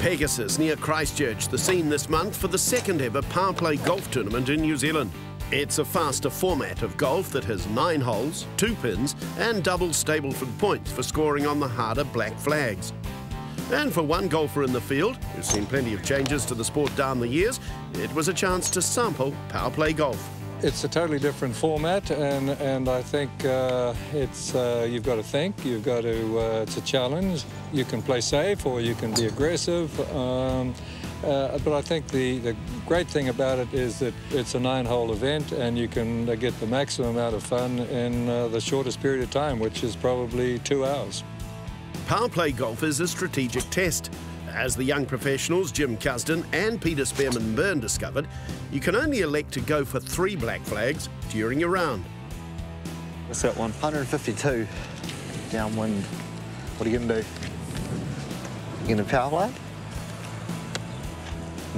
Pegasus near Christchurch, the scene this month for the second ever PowerPlay Golf tournament in New Zealand. It's a faster format of golf that has 9 holes, 2 pins and double stableford points for scoring on the harder black flags. And for one golfer in the field, who's seen plenty of changes to the sport down the years, it was a chance to sample PowerPlay Golf. It's a totally different format, and I think you've got to think, it's a challenge. You can play safe or you can be aggressive, but I think the great thing about it is that it's a 9-hole event and you can get the maximum amount of fun in the shortest period of time, which is probably 2 hours. PowerPlay Golf is a strategic test. As the young professionals Jim CUSDIN and Peter Spearman-Byrne discovered, you can only elect to go for 3 black flags during your round. What's that one? 152 downwind. What are you going to do? You going to power play?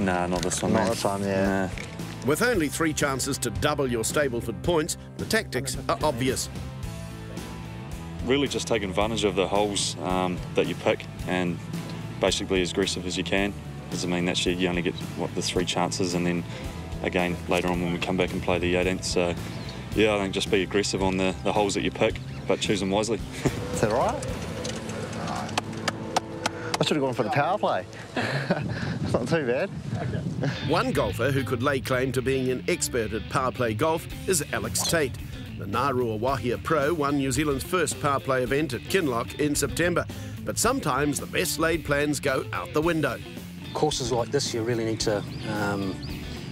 Nah, not this one, Not this one, yeah. Nah. With only 3 chances to double your stableford points, the tactics are obvious. Really just take advantage of the holes that you pick and basically as aggressive as you can, because I mean that's you only get the 3 chances, and then again later on when we come back and play the 18th. So yeah, I think just be aggressive on the holes that you pick, but choose them wisely. Is that right? I should have gone for the power play. It's not too bad. One golfer who could lay claim to being an expert at PowerPlay Golf is Alex TAIT. The Narua Wahia Pro won New Zealand's first PowerPlay event at KINLON in September. But sometimes the best laid plans go out the window. Courses like this, you really need to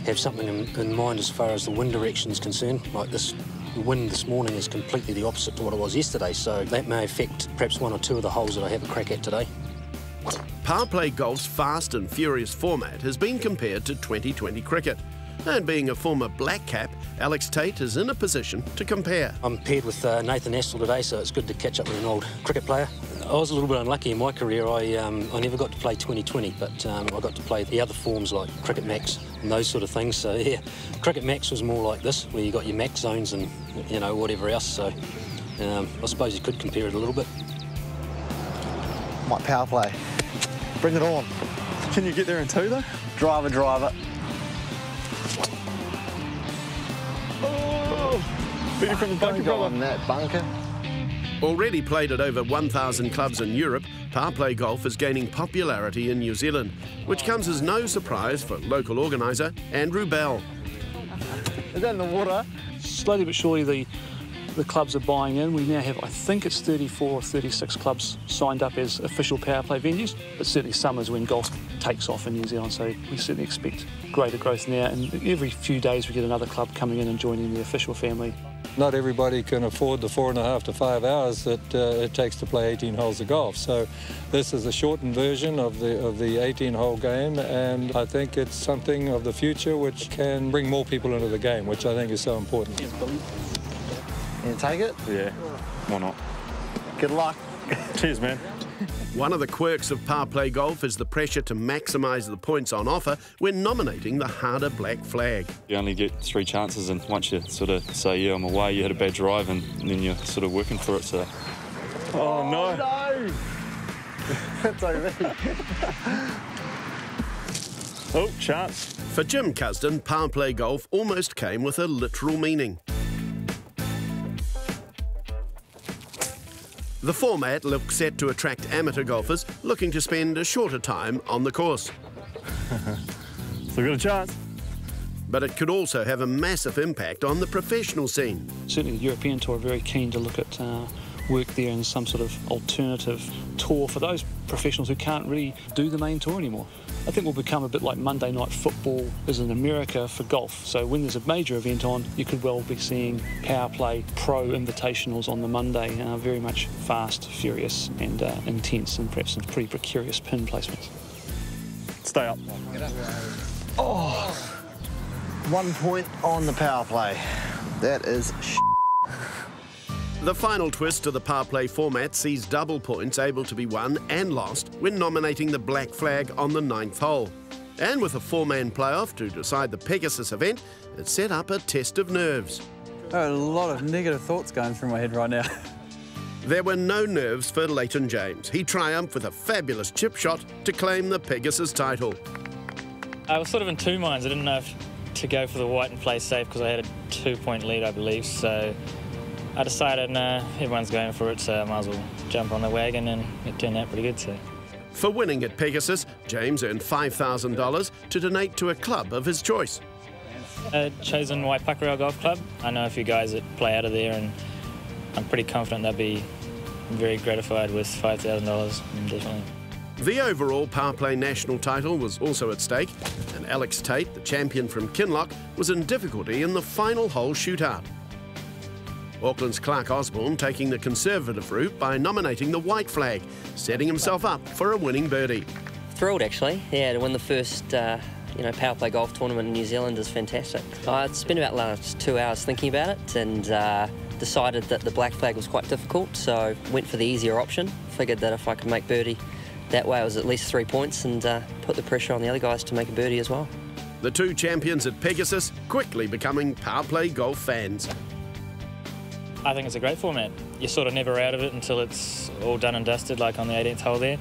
have something in mind as far as the wind direction is concerned. Like this, the wind this morning is completely the opposite to what it was yesterday, so that may affect perhaps 1 or 2 of the holes that I have a crack at today. PowerPlay Golf's fast and furious format has been compared to 2020 cricket. And being a former black cap, Alex TAIT is in a position to compare. I'm paired with Nathan Astle today, so it's good to catch up with an old cricket player. I was a little bit unlucky in my career. I never got to play 2020, but I got to play the other forms like Cricket Max and those sort of things. So yeah, Cricket Max was more like this, where you got your max zones and whatever else. So I suppose you could compare it a little bit. Might power play. Bring it on. Can you get there in 2 though? Driver. Beat you from the bunker, Go brother. on that bunker. Already played at over 1,000 clubs in Europe, PowerPlay Golf is gaining popularity in New Zealand, which comes as no surprise for local organiser Andrew Bell. Is that in the water? Slowly but surely the clubs are buying in. We now have, I think it's 34 or 36 clubs signed up as official PowerPlay venues, but certainly summer is when golf takes off in New Zealand, so we certainly expect greater growth now, and every few days we get another club coming in and joining the official family. Not everybody can afford the 4.5 to 5 hours that it takes to play 18 holes of golf. So this is a shortened version of the 18-hole game, and I think it's something of the future which can bring more people into the game, which I think is so important. You take it? Yeah, why not? Good luck. Cheers, man. One of the quirks of PowerPlay Golf is the pressure to maximise the points on offer when nominating the harder black flag. You only get 3 chances, and once you sort of say, yeah, I'm away, you had a bad drive, and then you're sort of working for it, so... Oh, no. No! That's over. Oh, chance. For Jim CUSDIN, PowerPlay Golf almost came with a literal meaning. The format looks set to attract amateur golfers looking to spend a shorter time on the course. Still got a chance. But it could also have a massive impact on the professional scene. Certainly the European Tour are very keen to look at work there in some sort of alternative tour for those professionals who can't really do the main tour anymore. I think we'll become a bit like Monday Night Football is in America for golf. So when there's a major event on, you could well be seeing PowerPlay Pro Invitationals on the Monday, very much fast, furious and intense, and perhaps some pretty precarious pin placements. Stay up. Oh, 1 point on the power play. That is The final twist to the PowerPlay format sees double points able to be won and lost when nominating the black flag on the 9th hole. And with a 4-man playoff to decide the Pegasus event, it set up a test of nerves. There are a lot of negative thoughts going through my head right now. There were no nerves for Leighton James. He triumphed with a fabulous chip shot to claim the Pegasus title. I was sort of in two minds. I didn't know if to go for the white and play safe because I had a 2-point lead, I believe. So I decided, no, everyone's going for it, so I might as well jump on the wagon, and it turned out pretty good. So. For winning at Pegasus, James earned $5,000 to donate to a club of his choice. I've chosen Waipakarau Golf Club. I know a few guys that play out of there, and I'm pretty confident they'll be very gratified with $5,000, definitely. The overall PowerPlay national title was also at stake, and Alex TAIT, the champion from KINLON, was in difficulty in the final hole shootout. Auckland's Clarke Osborne taking the conservative route by nominating the white flag, setting himself up for a winning birdie. Thrilled, actually. Yeah, to win the first PowerPlay Golf tournament in New Zealand is fantastic. I spent about the last 2 hours thinking about it, and decided that the black flag was quite difficult, so went for the easier option. Figured that if I could make birdie that way, it was at least 3 points, and put the pressure on the other guys to make a birdie as well. The two champions at Pegasus quickly becoming PowerPlay Golf fans. I think it's a great format. You're sort of never out of it until it's all done and dusted, like on the 18th hole there.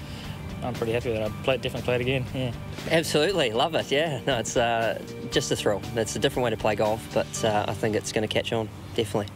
I'm pretty happy with it. I'd definitely play it again, yeah. Absolutely, love it, yeah. No, it's just a thrill. It's a different way to play golf, but I think it's going to catch on, definitely.